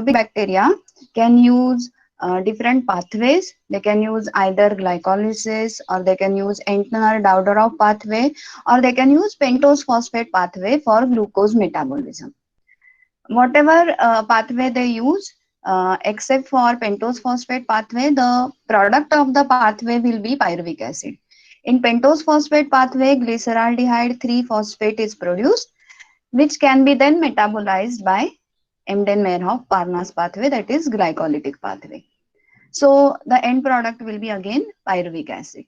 bacteria can use different pathways. They can use either glycolysis, or they can use Entner Dowdorow pathway, or they can use pentose phosphate pathway for glucose metabolism. Whatever pathway they use, except for pentose phosphate pathway, the product of the pathway will be pyruvic acid. In pentose phosphate pathway, glyceraldehyde 3 phosphate is produced, which can be then metabolized by Emden-Meyerhof Parnas pathway, that is glycolytic pathway. So the end product will be again pyruvic acid.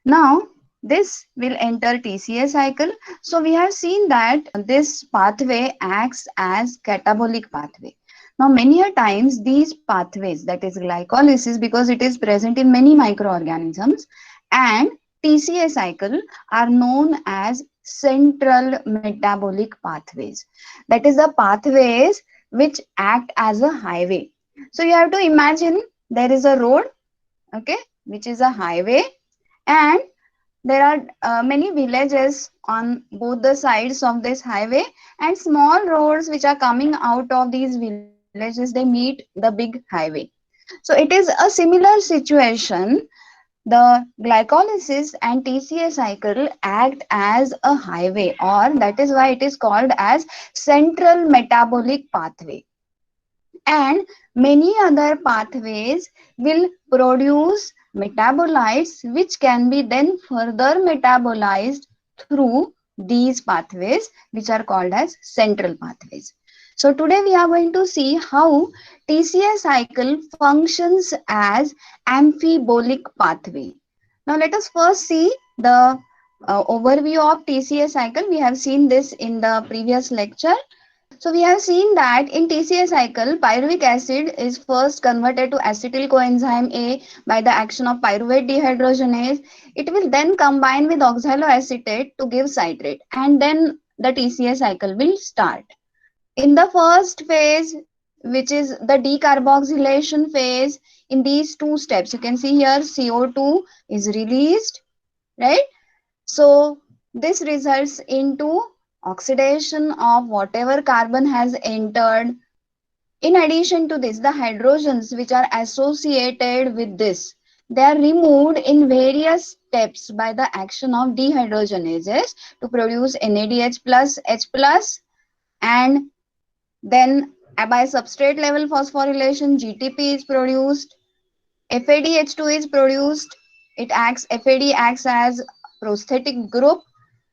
Now this will enter TCA cycle. So we have seen that this pathway acts as catabolic pathway. Now many a times these pathways, that is glycolysis, because it is present in many microorganisms, and TCA cycle are known as central metabolic pathways. That is the pathways which act as a highway. So you have to imagine there is a road, okay, which is a highway, and there are many villages on both the sides of this highway, and small roads which are coming out of these villages, they meet the big highway. So it is a similar situation. The glycolysis and TCA cycle act as a highway, or that is why it is called as central metabolic pathway. And many other pathways will produce metabolites which can be then further metabolized through these pathways, which are called as central pathways. So today we are going to see how TCA cycle functions as amphibolic pathway. Now let us first see the overview of TCA cycle. We have seen this in the previous lecture. So we have seen that in TCA cycle, pyruvic acid is first converted to acetyl coenzyme A by the action of pyruvate dehydrogenase. It will then combine with oxaloacetate to give citrate, and then the TCA cycle will start. In the first phase, which is the decarboxylation phase, in these two steps, you can see here CO2 is released, right? So this results into oxidation of whatever carbon has entered. In addition to this, the hydrogens which are associated with this, they are removed in various steps by the action of dehydrogenases to produce NADH plus H plus, and then by substrate level phosphorylation GTP is produced, FADH2 is produced. FAD acts as prosthetic group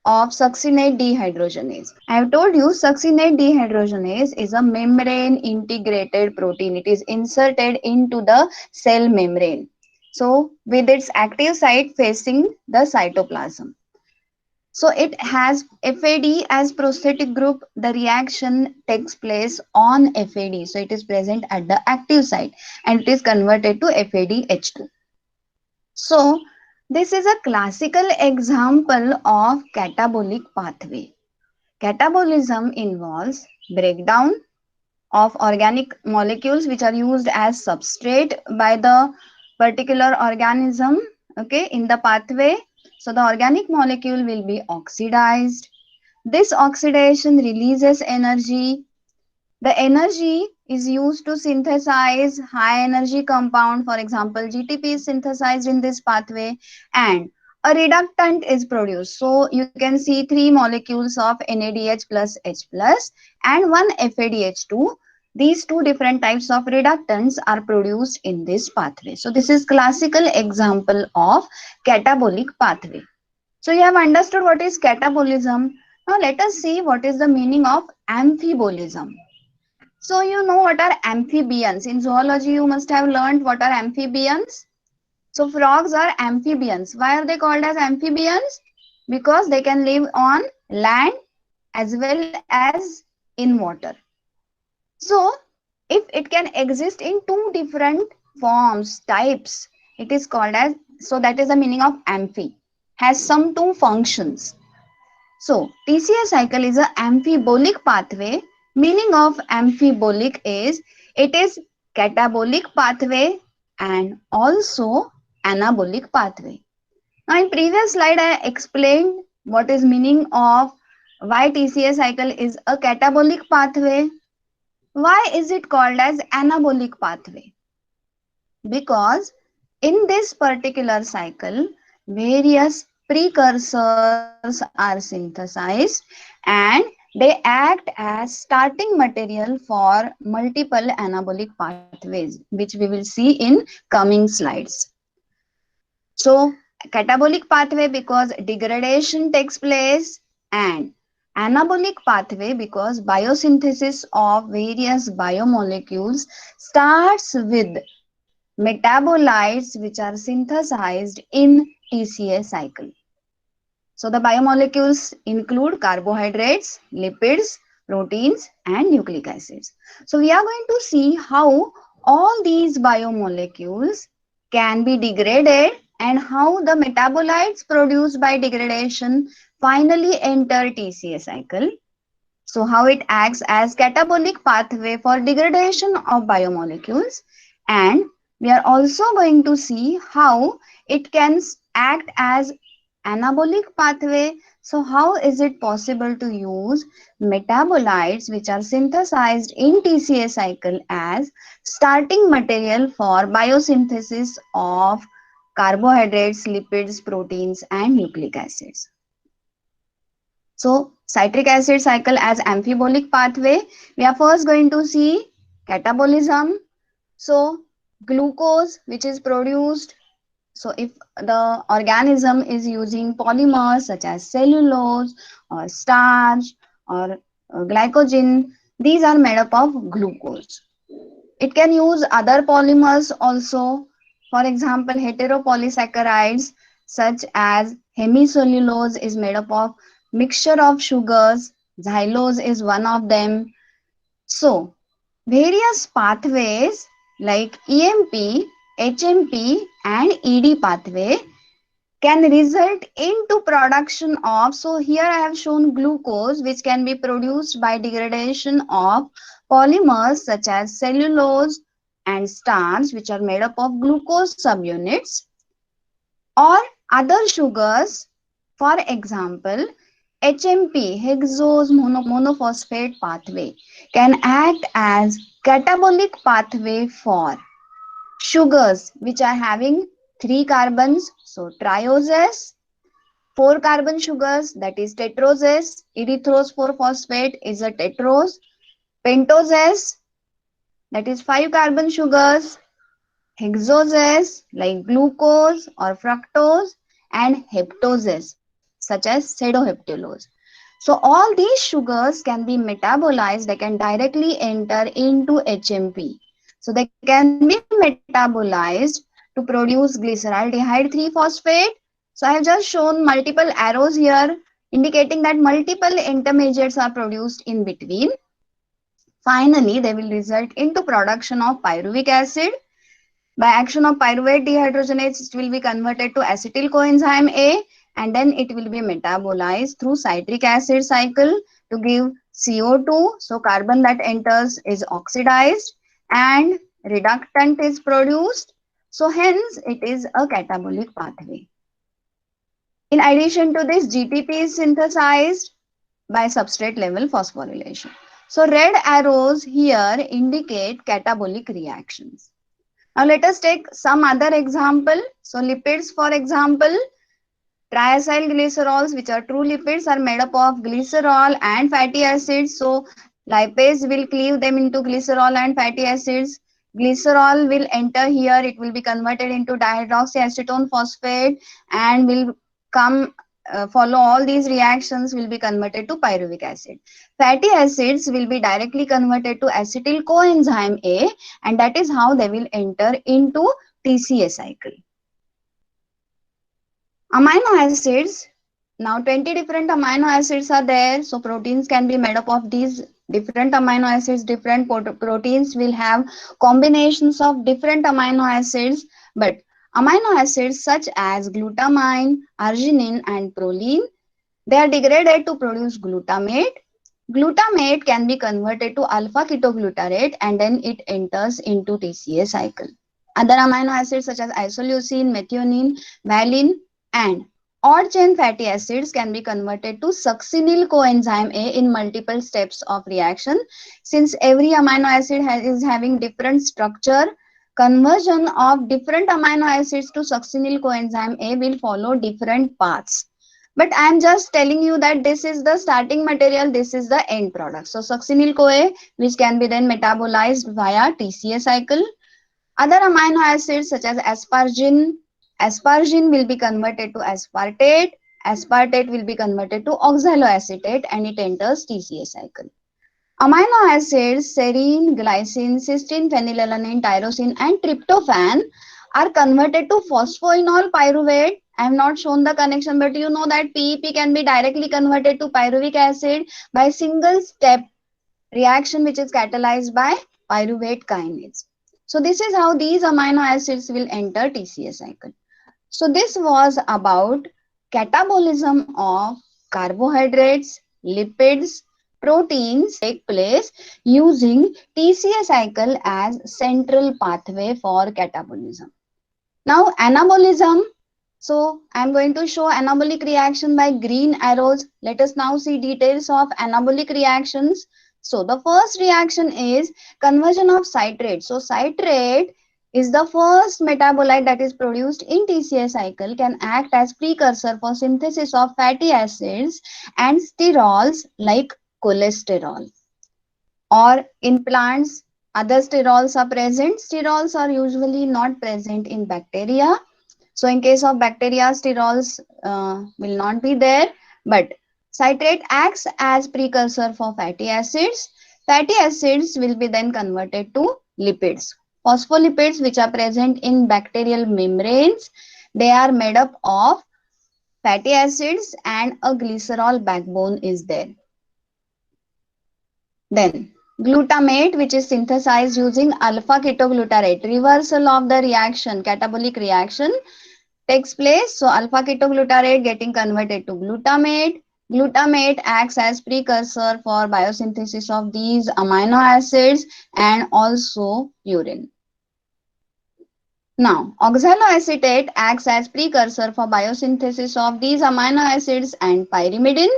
of succinate dehydrogenase. I have told you succinate dehydrogenase is a membrane integrated protein. It is inserted into the cell membrane. So with its active site facing the cytoplasm. So it has FAD as prosthetic group. The reaction takes place on FAD. So it is present at the active site and it is converted to FADH2. So this is a classical example of catabolic pathway. Catabolism involves breakdown of organic molecules which are used as substrate by the particular organism, okay, in the pathway. So the organic molecule will be oxidized. This oxidation releases energy. The energy is used to synthesize high energy compound. For example, GTP is synthesized in this pathway, and a reductant is produced. So you can see three molecules of NADH plus H plus and one FADH2. These two different types of reductants are produced in this pathway. So this is classical example of catabolic pathway. So you have understood what is catabolism. Now let us see what is the meaning of amphibolism. So you know what are amphibians. In zoology, you must have learned what are amphibians. So frogs are amphibians. Why are they called as amphibians? Because they can live on land as well as in water. So if it can exist in two different forms, types, it is called as, so that is the meaning of amphi, has some two functions. So TCA cycle is an amphibolic pathway. Meaning of amphibolic is it is catabolic pathway and also anabolic pathway. Now in previous slide I explained what is meaning of why TCA cycle is a catabolic pathway. Why is it called as anabolic pathway? Because in this particular cycle, various precursors are synthesized and they act as starting material for multiple anabolic pathways, which we will see in coming slides. So, catabolic pathway because degradation takes place, and anabolic pathway because biosynthesis of various biomolecules starts with metabolites which are synthesized in TCA cycle. So the biomolecules include carbohydrates, lipids, proteins and nucleic acids. So we are going to see how all these biomolecules can be degraded and how the metabolites produced by degradation finally enter TCA cycle. So how it acts as catabolic pathway for degradation of biomolecules, and we are also going to see how it can act as anabolic pathway. So how is it possible to use metabolites which are synthesized in TCA cycle as starting material for biosynthesis of carbohydrates, lipids, proteins and nucleic acids. So citric acid cycle as amphibolic pathway, we are first going to see catabolism. So glucose which is produced, so if the organism is using polymers such as cellulose or starch or glycogen, these are made up of glucose. It can use other polymers also. For example, heteropolysaccharides such as hemicellulose is made up of mixture of sugars. Xylose is one of them. So, various pathways like EMP, HMP and ED pathway can result into production of, so here I have shown glucose which can be produced by degradation of polymers such as cellulose and starch which are made up of glucose subunits, or other sugars. For example, HMP, hexose monophosphate pathway, can act as catabolic pathway for sugars which are having 3 carbons, so trioses, 4 carbon sugars, that is tetroses, erythrose 4-phosphate is a tetrose, pentoses, that is 5 carbon sugars, hexoses like glucose or fructose, and heptoses such as pseudoheptulose. So all these sugars can be metabolized, they can directly enter into HMP. So they can be metabolized to produce glyceraldehyde 3-phosphate. So I have just shown multiple arrows here indicating that multiple intermediates are produced in between. Finally, they will result into production of pyruvic acid. By action of pyruvate dehydrogenase, it will be converted to acetyl coenzyme A, and then it will be metabolized through citric acid cycle to give CO2. So carbon that enters is oxidized and reductant is produced. So hence it is a catabolic pathway. In addition to this, GTP is synthesized by substrate level phosphorylation. So red arrows here indicate catabolic reactions. Now let us take some other example. So lipids, for example, triacyl glycerols, which are true lipids, are made up of glycerol and fatty acids. So lipase will cleave them into glycerol and fatty acids. Glycerol will enter here, it will be converted into dihydroxyacetone phosphate and will come follow all these reactions, will be converted to pyruvic acid. Fatty acids will be directly converted to acetyl coenzyme A, and that is how they will enter into TCA cycle. Amino acids, now 20 different amino acids are there. So proteins can be made up of these different amino acids. Different proteins will have combinations of different amino acids, but amino acids such as glutamine, arginine and proline, they are degraded to produce glutamate. Glutamate can be converted to alpha ketoglutarate and then it enters into TCA cycle. Other amino acids such as isoleucine, methionine, valine and Odd chain fatty acids can be converted to succinyl coenzyme A in multiple steps of reaction. Since every amino acid is having different structure, conversion of different amino acids to succinyl coenzyme A will follow different paths. But I am just telling you that this is the starting material, this is the end product. So succinyl CoA, which can be then metabolized via TCA cycle. Other amino acids such as aspargine will be converted to aspartate. Aspartate will be converted to oxaloacetate and it enters TCA cycle. Amino acids serine, glycine, cysteine, phenylalanine, tyrosine and tryptophan are converted to phosphoenol pyruvate. I have not shown the connection, but you know that PEP can be directly converted to pyruvic acid by single step reaction which is catalyzed by pyruvate kinase. So this is how these amino acids will enter TCA cycle. So this was about catabolism of carbohydrates, lipids, proteins take place using TCA cycle as central pathway for catabolism. Now anabolism. So I am going to show anabolic reaction by green arrows. Let us now see details of anabolic reactions. So the first reaction is conversion of citrate. So citrate is the first metabolite that is produced in TCA cycle, can act as precursor for synthesis of fatty acids and sterols like cholesterol. Or in plants, other sterols are present. Sterols are usually not present in bacteria. So in case of bacteria, sterols will not be there, but citrate acts as precursor for fatty acids. Fatty acids will be then converted to lipids. Phospholipids, which are present in bacterial membranes, they are made up of fatty acids and a glycerol backbone is there. Then glutamate, which is synthesized using alpha ketoglutarate, reversal of the reaction, catabolic reaction takes place. So alpha ketoglutarate getting converted to glutamate. Glutamate acts as precursor for biosynthesis of these amino acids and also urine. Now, oxaloacetate acts as precursor for biosynthesis of these amino acids and pyrimidine.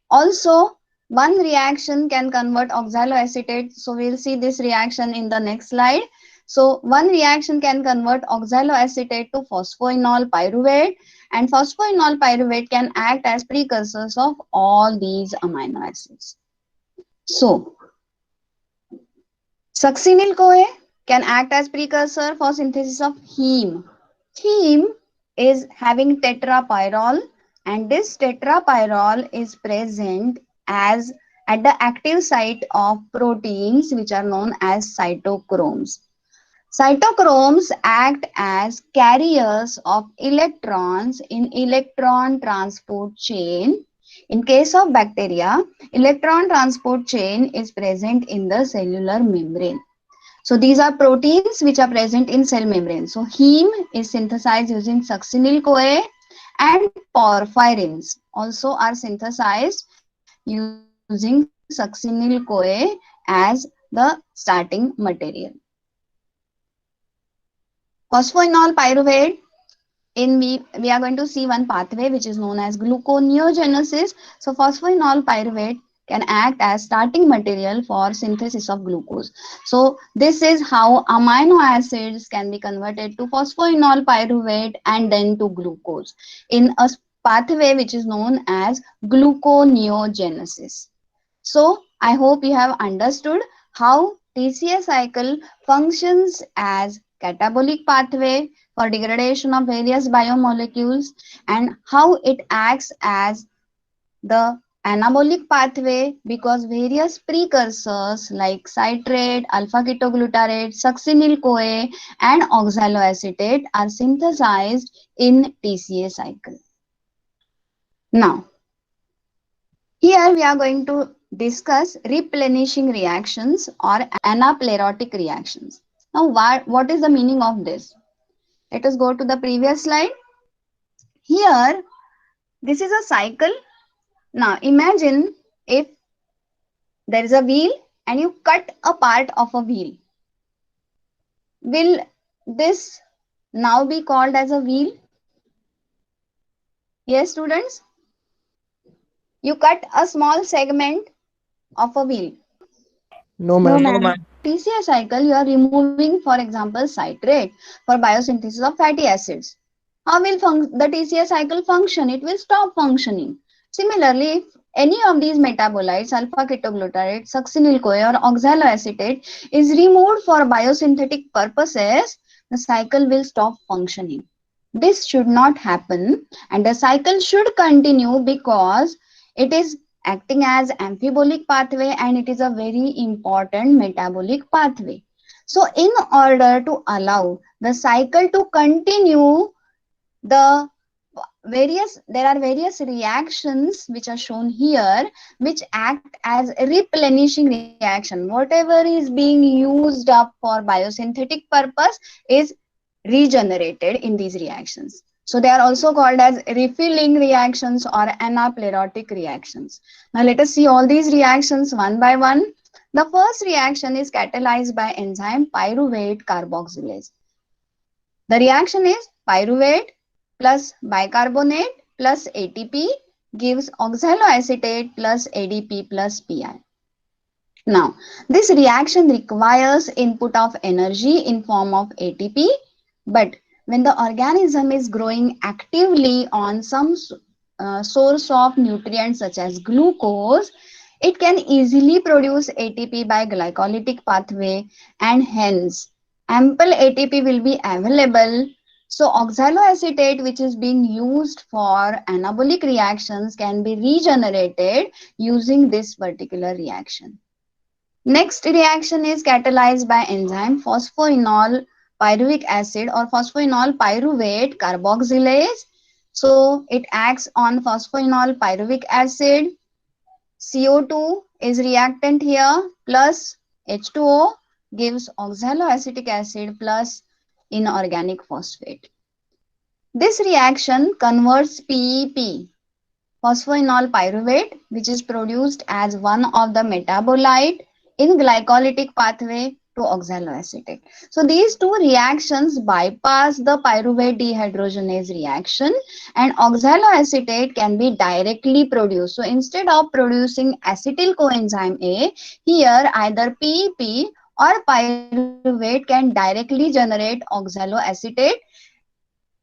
Also, one reaction can convert oxaloacetate. So we'll see this reaction in the next slide. So one reaction can convert oxaloacetate to phosphoenol pyruvate, and phosphoenol pyruvate can act as precursors of all these amino acids. So succinyl CoA can act as precursor for synthesis of heme. Heme is having tetrapyrrole, and this tetrapyrrole is present as at the active site of proteins which are known as cytochromes. Cytochromes act as carriers of electrons in electron transport chain. In case of bacteria, electron transport chain is present in the cellular membrane. So these are proteins which are present in cell membrane. So heme is synthesized using succinyl CoA, and porphyrins also are synthesized using succinyl CoA as the starting material. Phosphoenol pyruvate, we are going to see one pathway which is known as gluconeogenesis. So phosphoenol pyruvate can act as starting material for synthesis of glucose. So this is how amino acids can be converted to phosphoenol pyruvate and then to glucose in a pathway which is known as gluconeogenesis. So I hope you have understood how TCA cycle functions as catabolic pathway for degradation of various biomolecules and how it acts as the anabolic pathway because various precursors like citrate, alpha ketoglutarate, succinyl CoA and oxaloacetate are synthesized in TCA cycle. Now, here we are going to discuss replenishing reactions or anaplerotic reactions. Now, what is the meaning of this? Let us go to the previous slide. Here, this is a cycle. Now, imagine if there is a wheel and you cut a part of a wheel. Will this now be called as a wheel? Yes, students, you cut a small segment of a wheel. No, No, ma'am. ma'am. TCA cycle, you are removing, for example, citrate for biosynthesis of fatty acids. How will the TCA cycle function? It will stop functioning. Similarly, if any of these metabolites, alpha ketoglutarate, succinyl CoA, or oxaloacetate, is removed for biosynthetic purposes, the cycle will stop functioning. This should not happen, and the cycle should continue because it is acting as amphibolic pathway and it is a very important metabolic pathway. So in order to allow the cycle to continue, the there are various reactions which are shown here, which act as a replenishing reaction. Whatever is being used up for biosynthetic purpose is regenerated in these reactions. So they are also called as refilling reactions or anaplerotic reactions. Now let us see all these reactions one by one. The first reaction is catalyzed by enzyme pyruvate carboxylase. The reaction is pyruvate plus bicarbonate plus ATP gives oxaloacetate plus ADP plus PI. Now, this reaction requires input of energy in form of ATP, but when the organism is growing actively on some source of nutrients such as glucose, it can easily produce ATP by glycolytic pathway, and hence ample ATP will be available. So oxaloacetate, which is being used for anabolic reactions, can be regenerated using this particular reaction. Next reaction is catalyzed by enzyme phosphoenol pyruvic acid or phosphoenol pyruvate carboxylase. So it acts on phosphoenol pyruvic acid. CO2 is reactant here plus H2O gives oxaloacetic acid plus inorganic phosphate. This reaction converts PEP, phosphoenol pyruvate, which is produced as one of the metabolite in glycolytic pathway, to oxaloacetate. So these two reactions bypass the pyruvate dehydrogenase reaction and oxaloacetate can be directly produced. So instead of producing acetyl coenzyme A, here either PEP or pyruvate can directly generate oxaloacetate.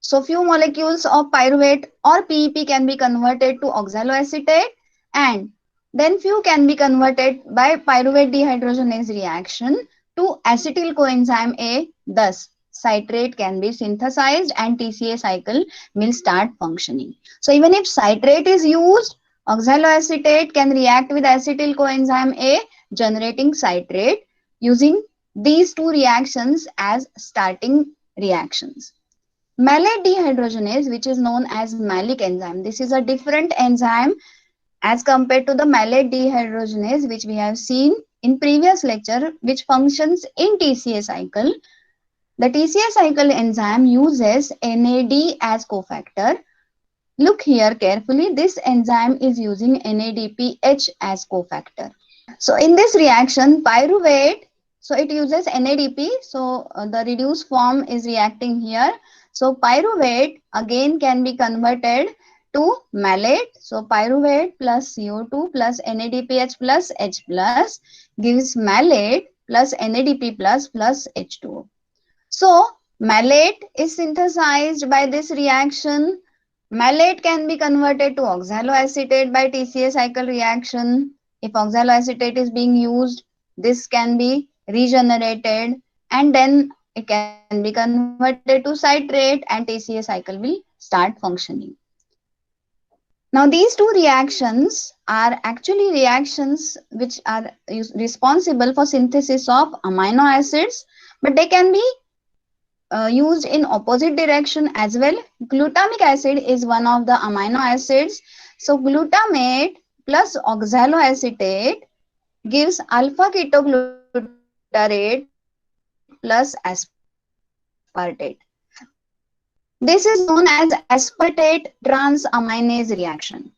So few molecules of pyruvate or PEP can be converted to oxaloacetate, and then few can be converted by pyruvate dehydrogenase reaction to acetyl coenzyme A. Thus, citrate can be synthesized and TCA cycle will start functioning. So even if citrate is used, oxaloacetate can react with acetyl coenzyme A, generating citrate using these two reactions as starting reactions. Malate dehydrogenase, which is known as malic enzyme. This is a different enzyme as compared to the malate dehydrogenase, which we have seen in previous lecture, which functions in TCA cycle. The TCA cycle enzyme uses NAD as cofactor. Look here carefully. This enzyme is using NADPH as cofactor. So in this reaction, pyruvate, so it uses NADP. So the reduced form is reacting here. So pyruvate again can be converted to malate. So pyruvate plus CO2 plus NADPH plus H plus gives malate plus NADP plus H2O. So malate is synthesized by this reaction. Malate can be converted to oxaloacetate by TCA cycle reaction. If oxaloacetate is being used, this can be regenerated and then it can be converted to citrate and TCA cycle will start functioning. Now these two reactions are actually reactions which are responsible for synthesis of amino acids, but they can be used in opposite direction as well. Glutamic acid is one of the amino acids. So glutamate plus oxaloacetate gives alpha ketoglutarate plus aspartate. This is known as aspartate transaminase reaction.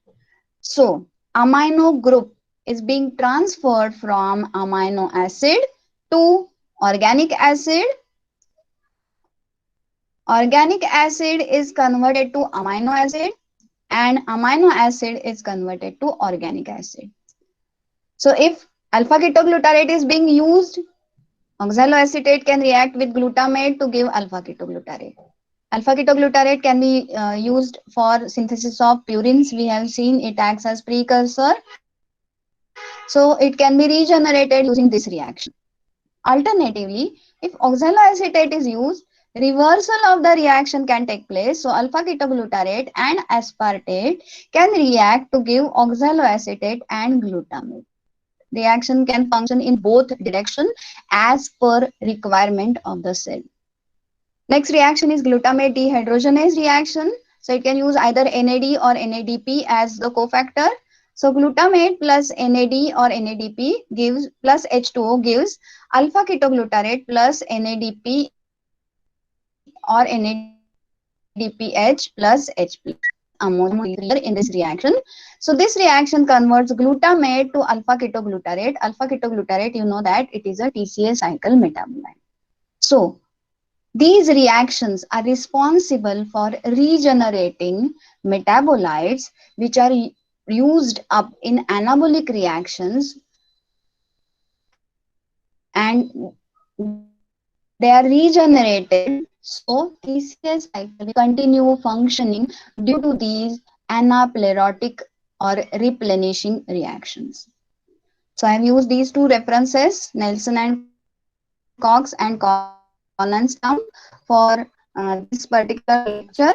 So amino group is being transferred from amino acid to organic acid. Organic acid is converted to amino acid. and amino acid is converted to organic acid. So if alpha ketoglutarate is being used, oxaloacetate can react with glutamate to give alpha ketoglutarate. Alpha ketoglutarate can be used for synthesis of purines. We have seen it acts as precursor. So it can be regenerated using this reaction. Alternatively, if oxaloacetate is used, reversal of the reaction can take place. So alpha ketoglutarate and aspartate can react to give oxaloacetate and glutamate. Reaction can function in both directions as per requirement of the cell. Next reaction is glutamate dehydrogenase reaction. So it can use either NAD or NADP as the cofactor. So glutamate plus NAD or NADP gives plus H2O gives alpha ketoglutarate plus NADP or NADPH plus H plus ammonia molecule in this reaction. So this reaction converts glutamate to alpha ketoglutarate. Alpha ketoglutarate, you know that it is a TCA cycle metabolite. So these reactions are responsible for regenerating metabolites which are used up in anabolic reactions, and they are regenerated. So TCA cycle will continue functioning due to these anaplerotic or replenishing reactions. So I have used these two references, Nelson and Cox and Collinstam, for this particular lecture.